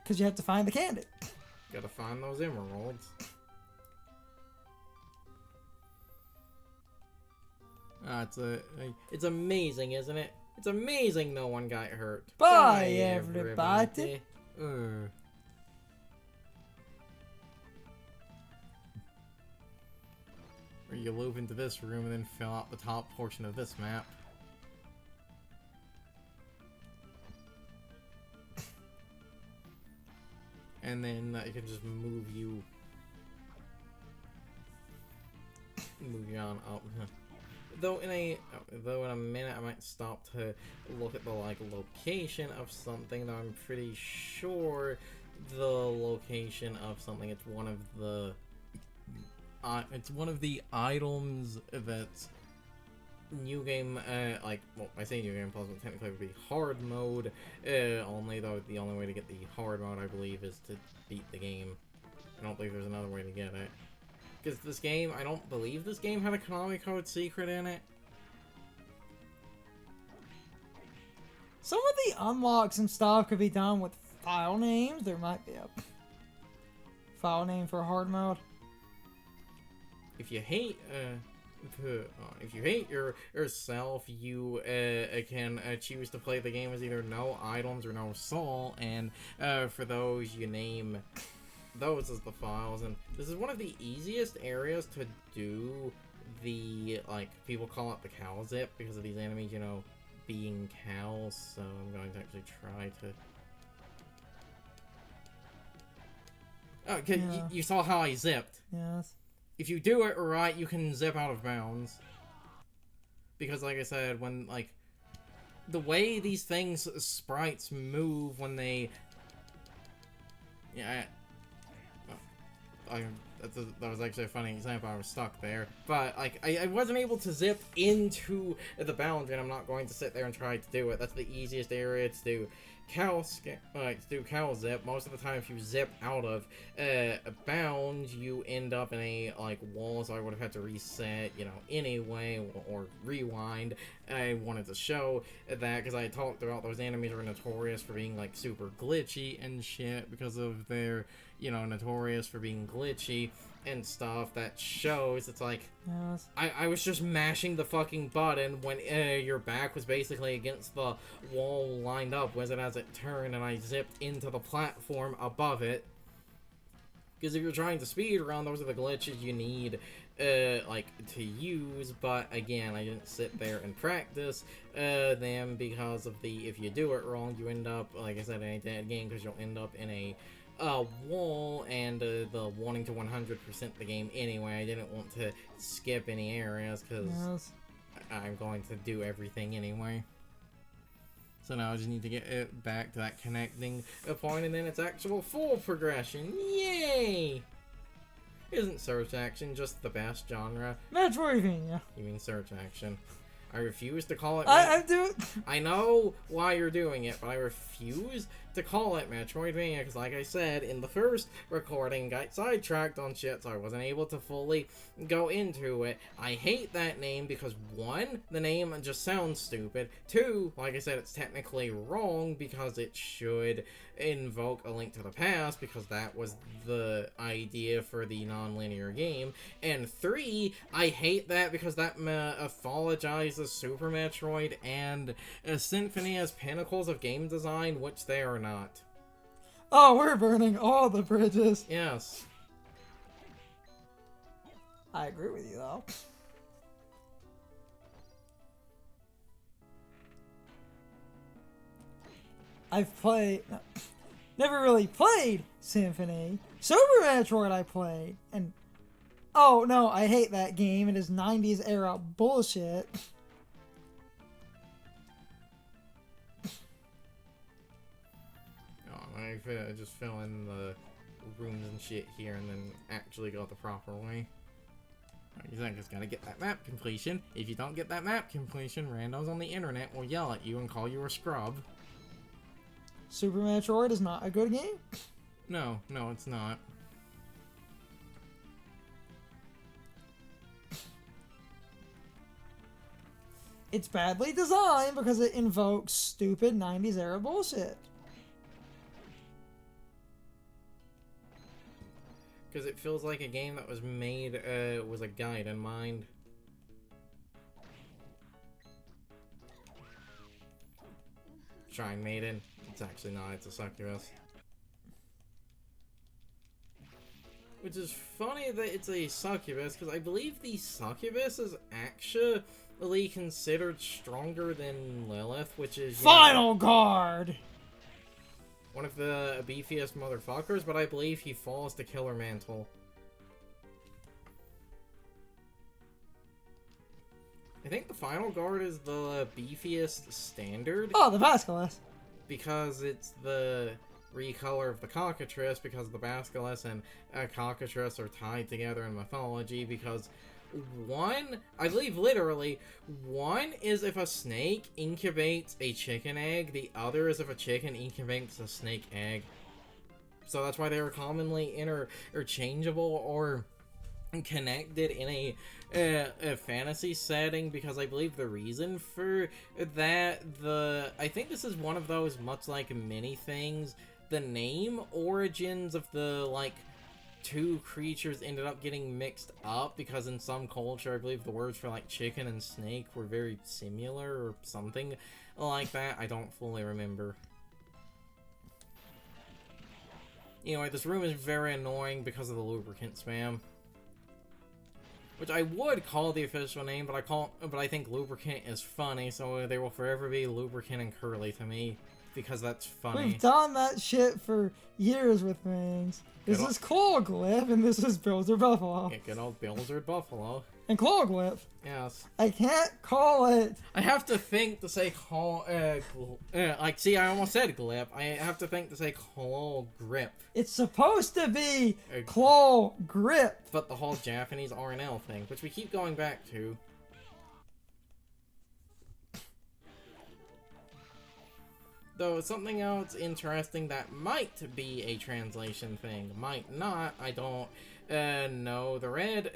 Because you have to find the candy. Gotta find those emeralds. It's amazing, isn't it? It's amazing no one got hurt. Bye, everybody. Or you loop into this room and then fill out the top portion of this map. And then it can just move you on up. Though in a minute I might stop to look at the location of something. Though I'm pretty sure the location of something. It's one of the items that's new game. Well, I say new game plus, but technically it would be hard mode. Only though the only way to get the hard mode, I believe, is to beat the game. I don't believe there's another way to get it. Because this game, I don't believe this game had a Konami Code secret in it. Some of the unlocks and stuff could be done with file names. There might be a file name for hard mode. If you hate, yourself, you can choose to play the game as either no items or no soul, and for those you name those as the files. And this is one of the easiest areas to do the, people call it the cow zip because of these enemies, you know, being cows. So I'm going to actually try to. Oh, okay, yeah. You saw how I zipped. Yes. If you do it right, you can zip out of bounds. Because, like I said, when, the way these things, sprites, move when they... Yeah, that was actually a funny example. I was stuck there. But, I wasn't able to zip into the boundary, and I'm not going to sit there and try to do it. That's the easiest area to do cow zip. Most of the time, if you zip out of a bound, you end up in a wall, so I would have had to reset, you know, anyway, or rewind. I wanted to show that because I talked about those enemies are notorious for being super glitchy and shit because of their, you know, notorious for being glitchy and stuff. That shows. It's yes. I was just mashing the fucking button when your back was basically against the wall lined up as it turned, and I zipped into the platform above it. Because if you're trying to speed around, those are the glitches you need to use. But again, I didn't sit there and practice them because of if you do it wrong, you end up, like I said, in a dead game because you'll end up in a wall, and the wanting to 100% the game anyway. I didn't want to skip any areas because yes. I'm going to do everything anyway. So now I just need to get it back to that connecting point, and then it's actual full progression. Yay! Isn't search action just the best genre? Metroidvania. You mean search action? I refuse to call it. I do. I know why you're doing it, but I refuse to call it Metroidvania because, like I said in the first recording, got sidetracked on shit, so I wasn't able to fully go into it. I hate that name because, one, the name just sounds stupid. Two, like I said, it's technically wrong because it should invoke A Link to the Past because that was the idea for the non-linear game. And three, I hate that because that mythologizes Super Metroid and Symphony as pinnacles of game design, which they are not. Oh, we're burning all the bridges. Yes. I agree with you, though. Never really played Symphony. Super Metroid I played, and oh no, I hate that game. It is 90s era bullshit. I just fill in the rooms and shit here and then actually go the proper way. You just gotta get that map completion. If you don't get that map completion, randos on the internet will yell at you and call you a scrub. Super Metroid is not a good game? No, it's not. It's badly designed because it invokes stupid 90s era bullshit. because it feels like a game that was made with a guide in mind. Shrine Maiden. It's actually not, it's a succubus. Which is funny that it's a succubus, because I believe the succubus is actually considered stronger than Lilith, which is... Final guard! One of the beefiest motherfuckers, but I believe he falls to Killer Mantle. I think the Final Guard is the beefiest standard. Oh, the Basilisk. Because it's the recolor of the cockatrice, because the Basilisk and cockatrice are tied together in mythology, because one, I believe literally, one is if a snake incubates a chicken egg, the other is if a chicken incubates a snake egg. So that's why they are commonly interchangeable or connected in a fantasy setting, because I believe the reason for that, I think this is one of those, much like many things, the name origins of the, like, two creatures ended up getting mixed up, because in some culture, I believe the words for, like, chicken and snake were very similar, or something like that. I don't fully remember. Anyway, this room is very annoying because of the lubricant spam. Which I would call the official name, but I think lubricant is funny, so they will forever be lubricant and curly to me, because that's funny. We've done that shit for years with things. This is Clawglyph, and this is Bilzard Buffalo. Yeah, good old Bilzard Buffalo. And Clawglyph. Yes. I can't call it. I have to think to say like, see, I almost said glyph. I have to think to say claw grip. It's supposed to be claw grip. But the whole Japanese RNL thing, which we keep going back to. Though something else interesting that might be a translation thing, might not, I don't know. The red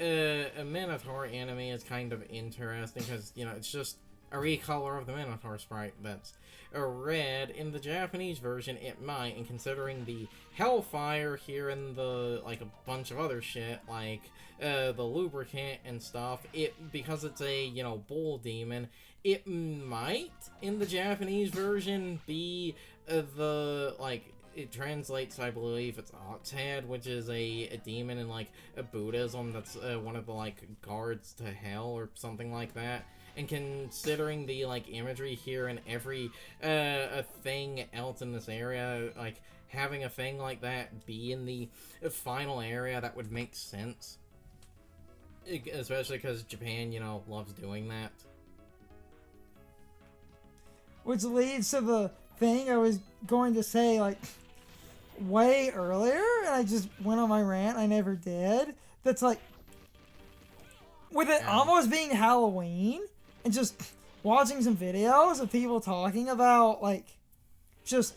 Minotaur anime is kind of interesting because, you know, it's just a recolor of the Minotaur sprite that's red. In the Japanese version, it might, and considering the Hellfire here and the, like, a bunch of other shit, like the lubricant and stuff, because it's a, you know, bull demon, it might, in the Japanese version, be it translates, I believe, it's Oxhead, which is a demon in, like, a Buddhism that's one of the, like, guards to hell or something like that. And considering the, like, imagery here and every thing else in this area, like, having a thing like that be in the final area, that would make sense. Especially because Japan, you know, loves doing that. Which leads to the thing I was going to say, like, way earlier, and I just went on my rant, I never did. That's like, with it almost being Halloween, and just watching some videos of people talking about, like, just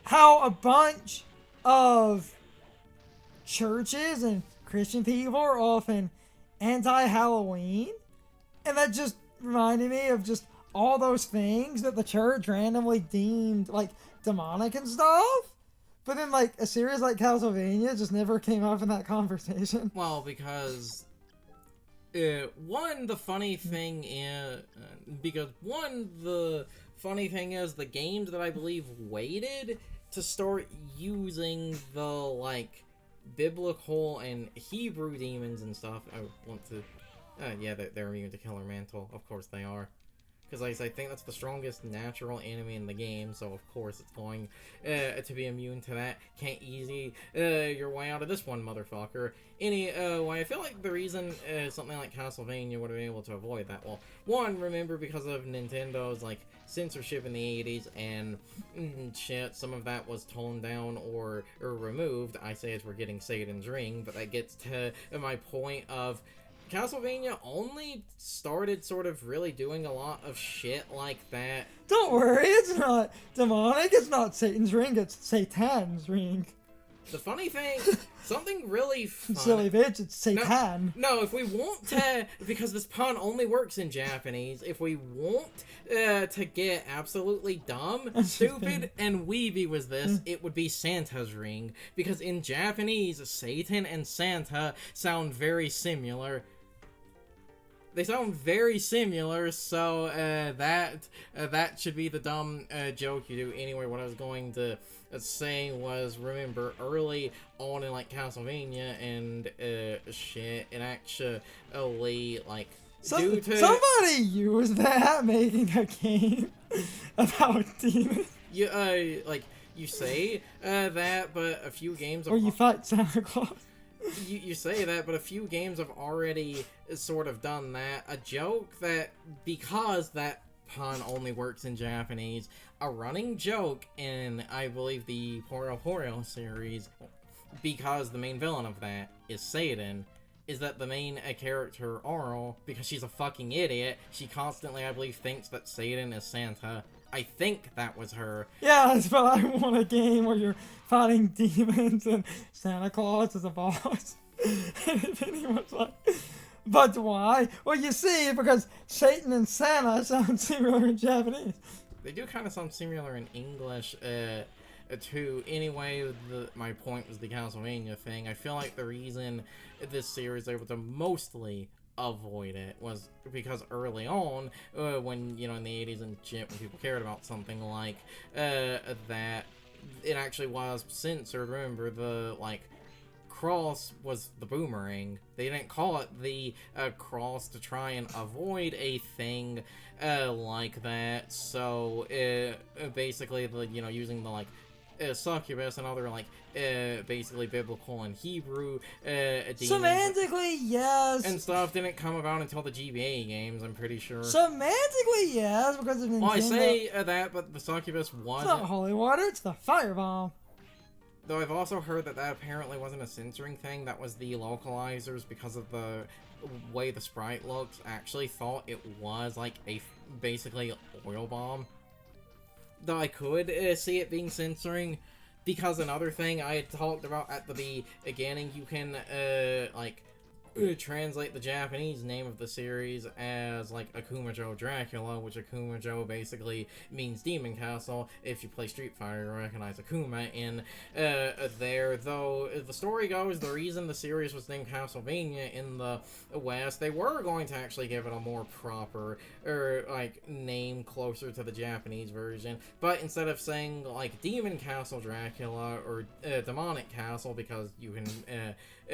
how a bunch of churches and Christian people are often anti-Halloween, and that just reminded me of just all those things that the church randomly deemed, like, demonic and stuff. But then, like, a series like Castlevania just never came up in that conversation. Well, because the funny thing is the games that I believe waited to start using the, like, biblical and Hebrew demons and stuff. I want to, yeah, they're immune to Killer Mantle. Of course they are. Because I think that's the strongest natural enemy in the game, so of course it's going to be immune to that. Can't easy your way out of this one, motherfucker. Anyway, I feel like the reason something like Castlevania would have been able to avoid that, well, one, remember because of Nintendo's, like, censorship in the 80s and shit, some of that was toned down or removed. I say as we're getting Satan's Ring, but that gets to my point of Castlevania only started sort of really doing a lot of shit like that. Don't worry, it's not demonic, it's not Satan's Ring, it's Satan's Ring. The funny thing, something really fun. Silly bitch, it's Satan. No, if we want to, because this pun only works in Japanese, if we want to get absolutely dumb, stupid, and weeby with this, it would be Santa's ring. Because in Japanese, Satan and Santa sound very similar. They sound very similar, so that should be the dumb joke you do. Anyway, what I was going to say was, remember, early on in, like, Castlevania and shit, it actually, like, somebody used that making a game about demons. You, you say that, but a few games... Or you fight Santa Claus. You say that, but a few games have already sort of done that. A joke that, because that pun only works in Japanese, a running joke in, I believe, the Puyo Puyo series, because the main villain of that is Satan, is that the main character, Aria, because she's a fucking idiot, she constantly, I believe, thinks that Satan is Santa. I think that was her. Yes, but I want a game where you're fighting demons and Santa Claus is a boss. And anyone's like, but why? Well, you see, because Satan and Santa sound similar in Japanese. They do kind of sound similar in English, too. Anyway, my point was the Castlevania thing. I feel like the reason this series was able to mostly avoid it was because early on, when, you know, in the 80s and shit, when people cared about something like that, it actually was censored. Remember, the, like, cross was the boomerang. They didn't call it the cross to try and avoid a thing like that. So basically, the, you know, using the, like, succubus and other, like, basically biblical and Hebrew demons Semantically, yes. and stuff didn't come about until the GBA games, I'm pretty sure. Semantically, yes, because of Nintendo. Well, I say that, but the succubus It's wasn't. not holy water, it's the firebomb. Though I've also heard that that apparently wasn't a censoring thing, that was the localizers, because of the way the sprite looks, actually thought it was, like, a basically oil bomb. Though I could see it being censoring, because another thing I had talked about at the beginning, you can, like, translate the Japanese name of the series as, like, Akumajo Dracula, which Akumajo basically means Demon Castle. If you play Street Fighter, you recognize Akuma in there. Though, the story goes, the reason the series was named Castlevania in the West, they were going to actually give it a more proper, like, name closer to the Japanese version, but instead of saying, like, Demon Castle Dracula, or Demonic Castle, because you can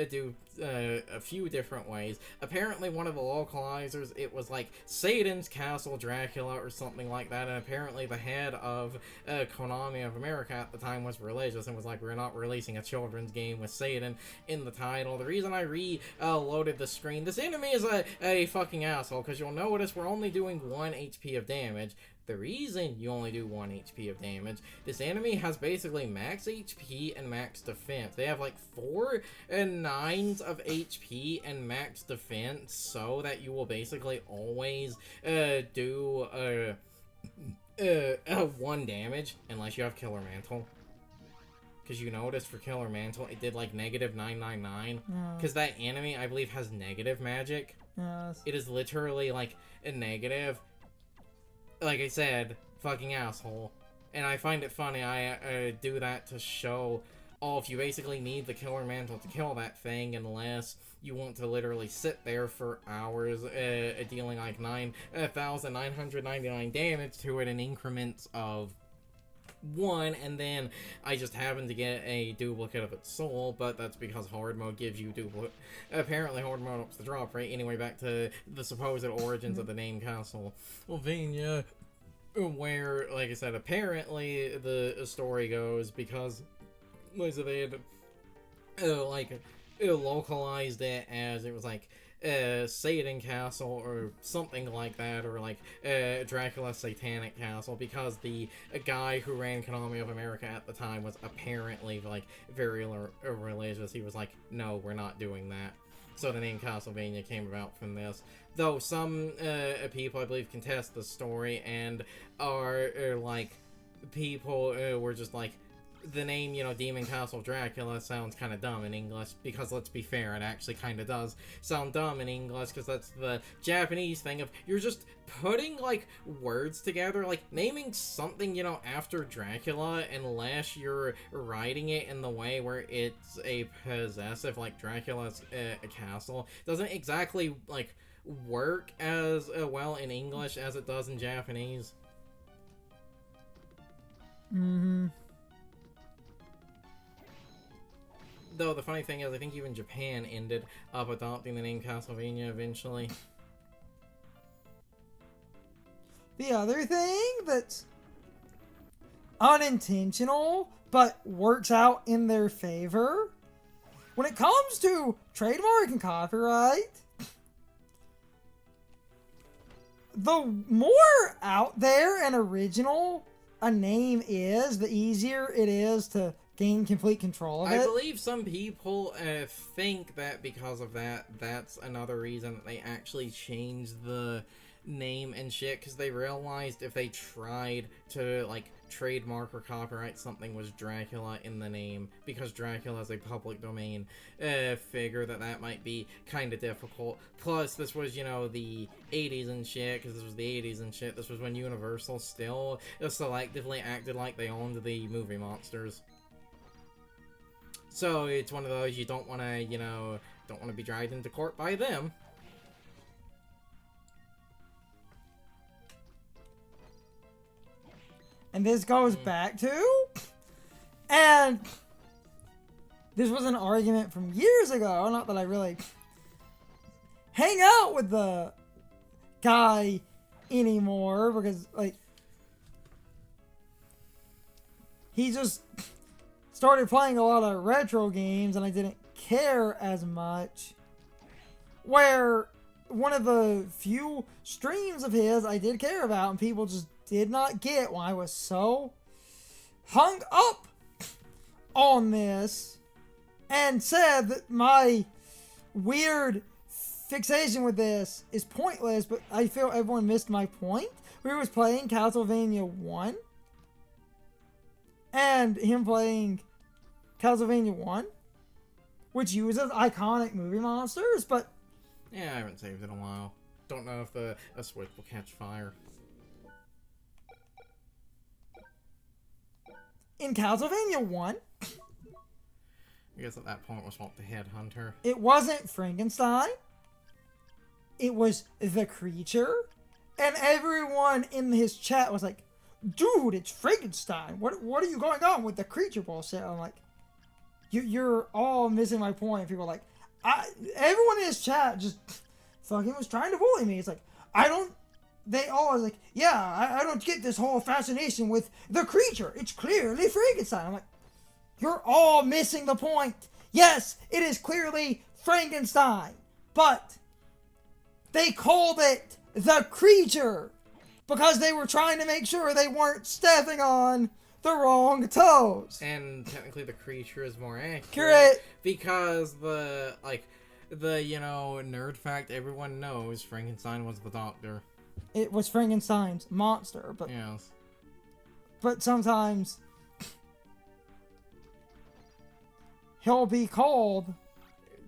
do a few different ways. Apparently, one of the localizers, it was like Satan's Castle Dracula or something like that, and apparently the head of Konami of America at the time was religious and was like, we're not releasing a children's game with Satan in the title. The reason I reloaded the screen, this enemy is a fucking asshole, because you'll notice we're only doing 1 HP of damage. The reason you only do 1 HP of damage, this enemy has basically max HP and max defense. They have like 4 9s of HP and max defense, so that you will basically always do 1 damage unless you have Killer Mantle. Because you notice for Killer Mantle, it did like -999. Because that enemy, I believe, has negative magic. Yes. It is literally like a negative. Like I said, fucking asshole. And I find it funny, I do that to show, if you basically need the Killer Mantle to kill that thing, unless you want to literally sit there for hours, dealing like 9,999 damage to it in increments of 1, and then I just happen to get a duplicate of its soul, but that's because hard mode gives you duplicate. Apparently hard mode ups the drop rate. Anyway, back to the supposed origins of the name Castlevania, where, like I said, apparently the story goes, because they had localized it as, it was like Satan Castle or something like that, or like Dracula's Satanic Castle, because the guy who ran Konami of America at the time was apparently like very religious. He was like, no, we're not doing that. So the name Castlevania came about from this. Though some people, I believe, contest the story and are like, people were just like, the name, Demon Castle Dracula sounds kind of dumb in English, because let's be fair, it actually kind of does sound dumb in English, because that's the Japanese thing of, you're just putting, words together, naming something, after Dracula, unless you're writing it in the way where it's a possessive, like Dracula's castle, doesn't exactly, work as well in English as it does in Japanese. Mm-hmm. Though the funny thing is, I think even Japan ended up adopting the name Castlevania eventually. The other thing that's unintentional, but works out in their favor, when it comes to trademark and copyright, the more out there and original a name is, the easier it is to gain complete control of it. I believe some people think that because of that, that's another reason that they actually changed the name and shit, because they realized if they tried to, trademark or copyright something was Dracula in the name, because Dracula is a public domain figure, that might be kind of difficult. Plus, this was, the 80s and shit, because this was the 80s and shit. This was when Universal still selectively acted like they owned the movie monsters. So it's one of those you don't want to, don't want to be dragged into court by them. And this goes back to, and this was an argument from years ago, not that I really hang out with the guy anymore, because, he just started playing a lot of retro games, and I didn't care as much. Where one of the few streams of his I did care about, and people just did not get why I was so hung up on this, and said that my weird fixation with this is pointless, but I feel everyone missed my point. We was playing Castlevania 1, and him playing Castlevania 1, which uses iconic movie monsters, but... Yeah, I haven't saved it in a while. Don't know if a switch will catch fire. In Castlevania 1... I guess at that point was what the headhunter. It wasn't Frankenstein. It was the creature. And everyone in his chat was like, dude, it's Frankenstein. What are you going on with the creature bullshit? I'm like, you're all missing my point. People are like, everyone in his chat just fucking was trying to bully me. It's like, they all was like, yeah, I don't get this whole fascination with the creature. It's clearly Frankenstein. I'm like, you're all missing the point. Yes, it is clearly Frankenstein, but they called it the creature because they were trying to make sure they weren't stepping on the wrong toes. And technically the creature is more accurate. Correct. Because the nerd fact everyone knows, Frankenstein was the doctor. It was Frankenstein's monster, but... Yes. But sometimes... he'll be called...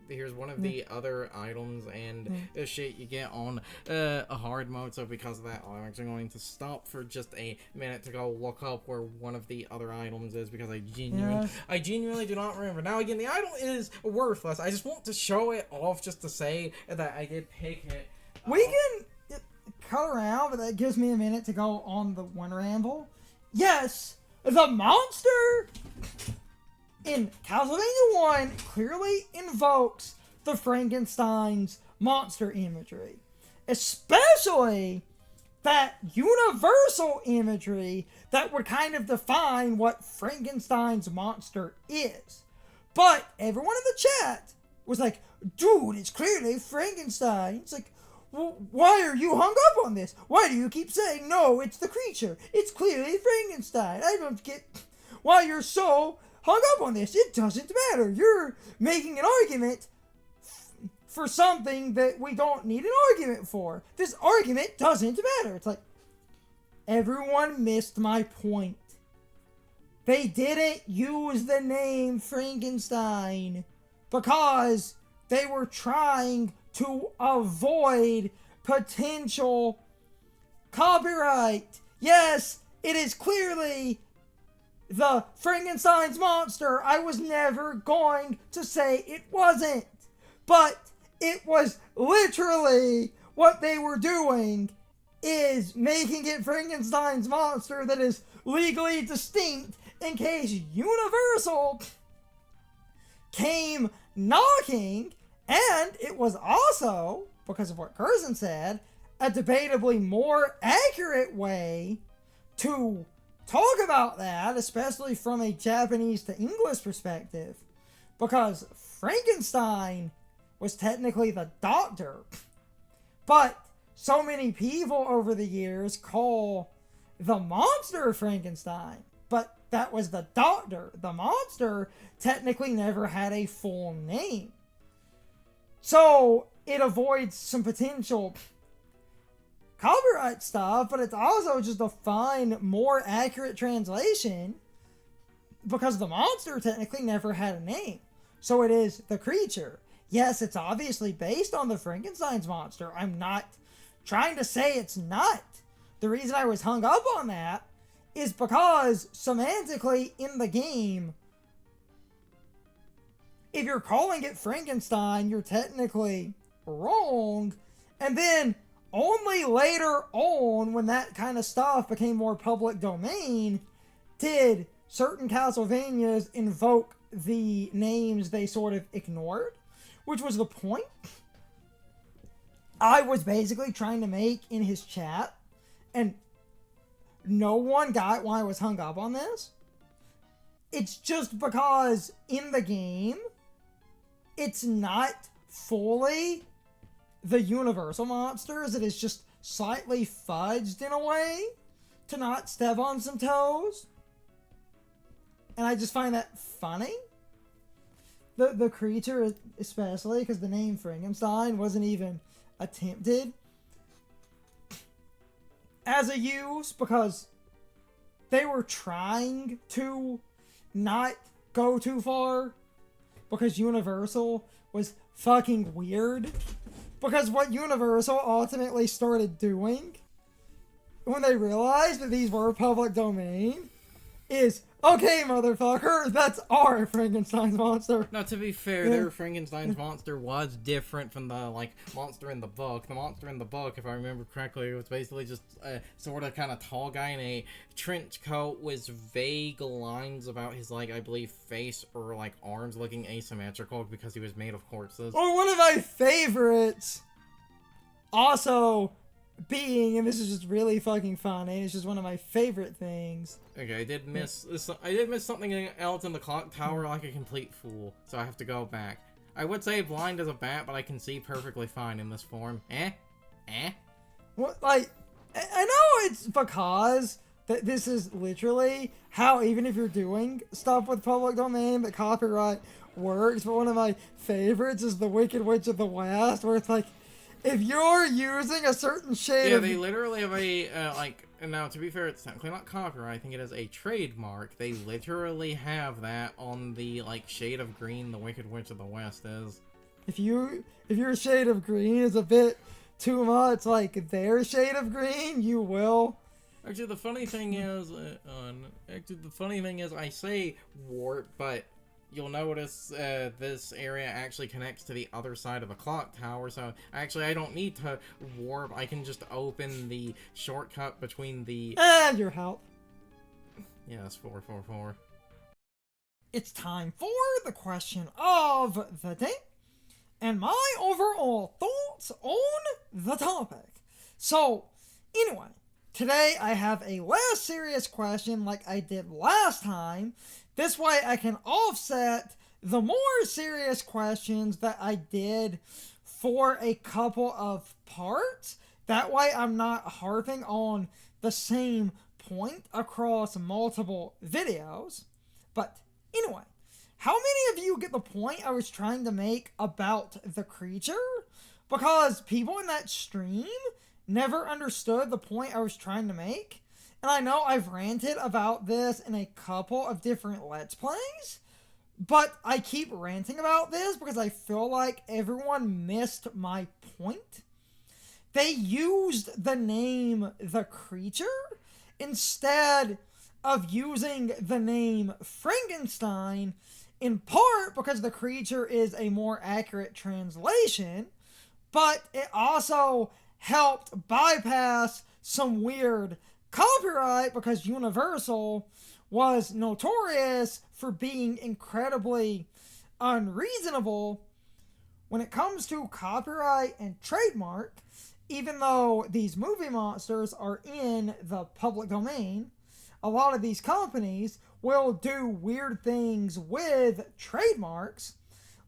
Here's one of the other items and shit you get on a hard mode, so because of that, I'm actually going to stop for just a minute to go look up where one of the other items is, because I genuinely do not remember. Now again, the item is worthless. I just want to show it off just to say that I did pick it. We can cut around, but that gives me a minute to go on the one ramble. Yes, the monster in Castlevania 1 clearly invokes the Frankenstein's monster imagery. Especially that universal imagery that would kind of define what Frankenstein's monster is. But everyone in the chat was like, dude, it's clearly Frankenstein. It's like, well, why are you hung up on this? Why do you keep saying, no, it's the creature? It's clearly Frankenstein. I don't get why you're so hung up on this. It doesn't matter. You're making an argument for something that we don't need an argument for. This argument doesn't matter. It's like, everyone missed my point. they didn't use the name Frankenstein because they were trying to avoid potential copyright. Yes, it is clearly the Frankenstein's monster. I was never going to say it wasn't. But it was literally what they were doing is making it Frankenstein's monster that is legally distinct in case Universal came knocking. And it was also, because of what Curzon said, a debatably more accurate way to talk about that, especially from a Japanese to English perspective, because Frankenstein was technically the doctor, but so many people over the years call the monster Frankenstein, but that was the doctor. The monster technically never had a full name. So it avoids some potential copyright stuff, but it's also just a fine, more accurate translation because the monster technically never had a name. So it is the creature. Yes, it's obviously based on the Frankenstein's monster. I'm not trying to say it's not. The reason I was hung up on that is because semantically in the game, if you're calling it Frankenstein, you're technically wrong. And then only later on, when that kind of stuff became more public domain, did certain Castlevanias invoke the names they sort of ignored, which was the point I was basically trying to make in his chat, and no one got why I was hung up on this. It's just because in the game, it's not fully the Universal monsters. It is just slightly fudged in a way to not step on some toes. And I just find that funny. The creature, especially, because the name Frankenstein wasn't even attempted as a use, because they were trying to not go too far, because Universal was fucking weird. Because what Universal ultimately started doing when they realized that these were public domain is, okay, motherfucker, that's our Frankenstein's monster. Now, to be fair, their Frankenstein's monster was different from the, like, monster in the book. The monster in the book, if I remember correctly, was basically just a sort of kind of tall guy in a trench coat with vague lines about his, like, I believe, face or, like, arms looking asymmetrical because he was made of corpses. Or one of my favorites, also being, and this is just really fucking funny, it's just one of my favorite things. Okay, I did miss something else in the clock tower like a complete fool, so I have to go back. I would say blind as a bat, but I can see perfectly fine in this form. What, like, I know it's because that this is literally how, even if you're doing stuff with public domain, that copyright works, but one of my favorites is the Wicked Witch of the West, where it's like, if you're using a certain shade of... they literally have a, like, now, to be fair, it's technically not copyright, I think it is a trademark. They literally have that on the, like, shade of green the Wicked Witch of the West is. If your shade of green is a bit too much like their shade of green, you will... Actually, the funny thing is, I say warp, but you'll notice this area actually connects to the other side of the clock tower, so actually I don't need to warp. I can just open the shortcut between the... And your help. Yes, 444. It's time for the question of the day, and my overall thoughts on the topic. So, anyway, today I have a less serious question like I did last time. This way I can offset the more serious questions that I did for a couple of parts. That way I'm not harping on the same point across multiple videos. But anyway, how many of you get the point I was trying to make about the creature? Because people in that stream never understood the point I was trying to make. And I know I've ranted about this in a couple of different Let's Plays, but I keep ranting about this because I feel like everyone missed my point. They used the name The Creature instead of using the name Frankenstein, in part because The Creature is a more accurate translation, but it also helped bypass some weird copyright because Universal was notorious for being incredibly unreasonable when it comes to copyright and trademark. Even though these movie monsters are in the public domain, a lot of these companies will do weird things with trademarks,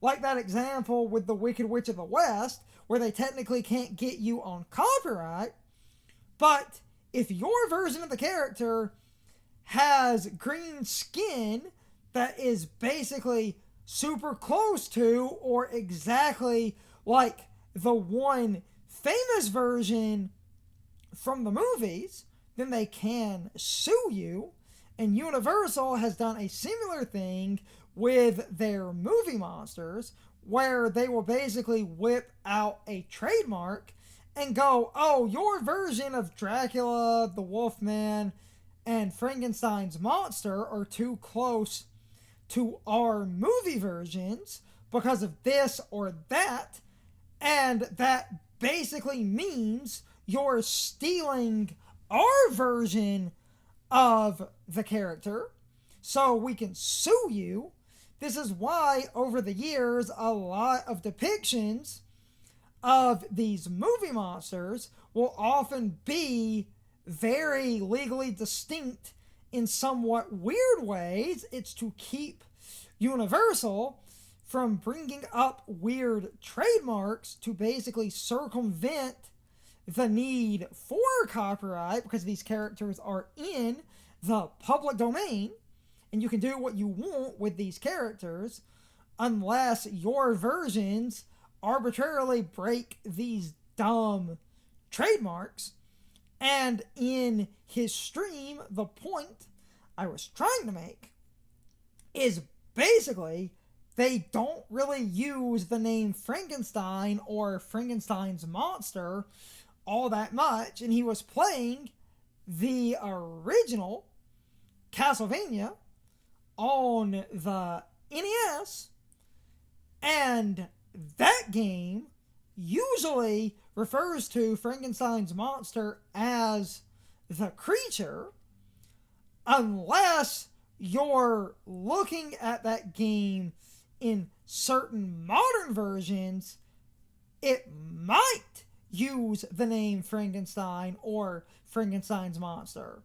like that example with the Wicked Witch of the West, where they technically can't get you on copyright, but if your version of the character has green skin that is basically super close to or exactly like the one famous version from the movies, then they can sue you. And Universal has done a similar thing with their movie monsters, where they will basically whip out a trademark and go, oh, your version of Dracula, the Wolfman, and Frankenstein's monster are too close to our movie versions because of this or that, and that basically means you're stealing our version of the character, so we can sue you. This is why, over the years, a lot of depictions of these movie monsters will often be very legally distinct in somewhat weird ways. It's to keep Universal from bringing up weird trademarks to basically circumvent the need for copyright, because these characters are in the public domain and you can do what you want with these characters unless your versions arbitrarily break these dumb trademarks. And in his stream, the point I was trying to make is basically they don't really use the name Frankenstein or Frankenstein's monster all that much, and he was playing the original Castlevania on the NES, and that game usually refers to Frankenstein's monster as the creature, unless you're looking at that game in certain modern versions, it might use the name Frankenstein or Frankenstein's monster.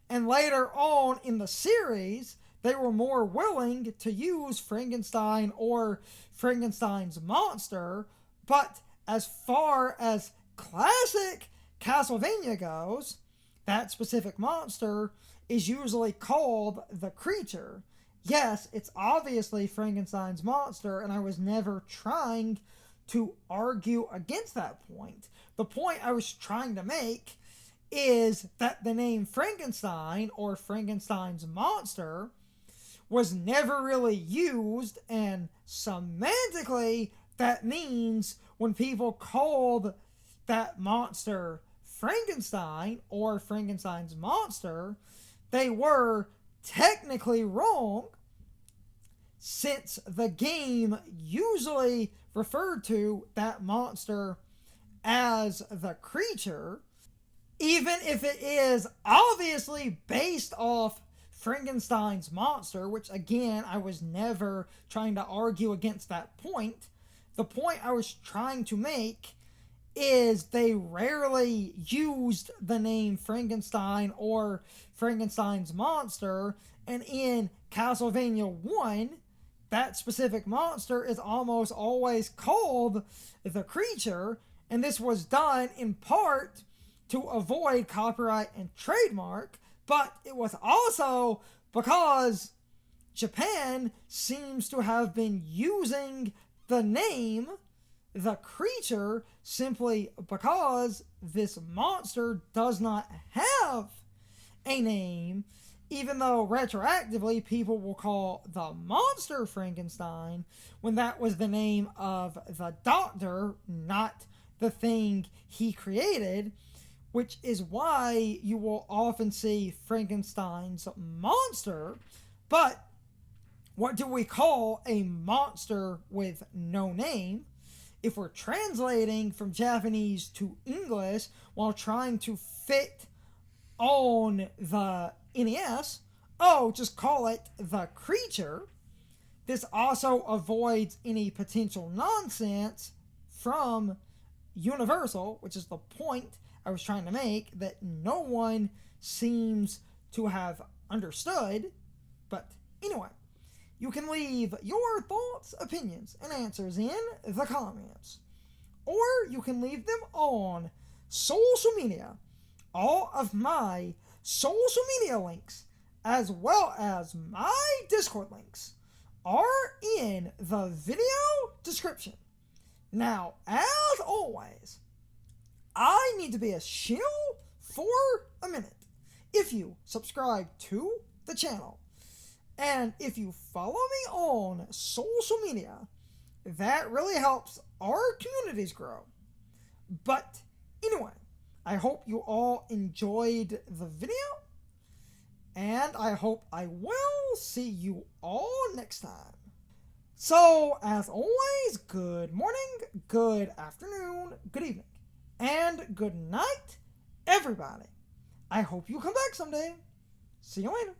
And later on in the series, they were more willing to use Frankenstein or Frankenstein's monster, but as far as classic Castlevania goes, that specific monster is usually called the creature. Yes, it's obviously Frankenstein's monster, and I was never trying to argue against that point. The point I was trying to make is that the name Frankenstein or Frankenstein's monster was never really used, and semantically that means when people called that monster Frankenstein or Frankenstein's monster, they were technically wrong, since the game usually referred to that monster as the creature, even if it is obviously based off Frankenstein's monster, which again, I was never trying to argue against that point. The point I was trying to make is they rarely used the name Frankenstein or Frankenstein's monster, and in Castlevania 1, that specific monster is almost always called the creature, and this was done in part to avoid copyright and trademark, but it was also because Japan seems to have been using the name the creature simply because this monster does not have a name, even though retroactively people will call the monster Frankenstein when that was the name of the doctor, not the thing he created, which is why you will often see Frankenstein's monster. But what do we call a monster with no name? If we're translating from Japanese to English while trying to fit on the NES, oh, just call it the creature. This also avoids any potential nonsense from Universal, which is the point I was trying to make that no one seems to have understood. But anyway, you can leave your thoughts, opinions, and answers in the comments. Or you can leave them on social media. All of my social media links, as well as my Discord links, are in the video description. Now, as always, I need to be a shill for a minute. If you subscribe to the channel, and if you follow me on social media, that really helps our communities grow. But anyway, I hope you all enjoyed the video, and I hope I will see you all next time. So, as always, good morning, good afternoon, good evening, and good night, everybody. I hope you come back someday. See you later.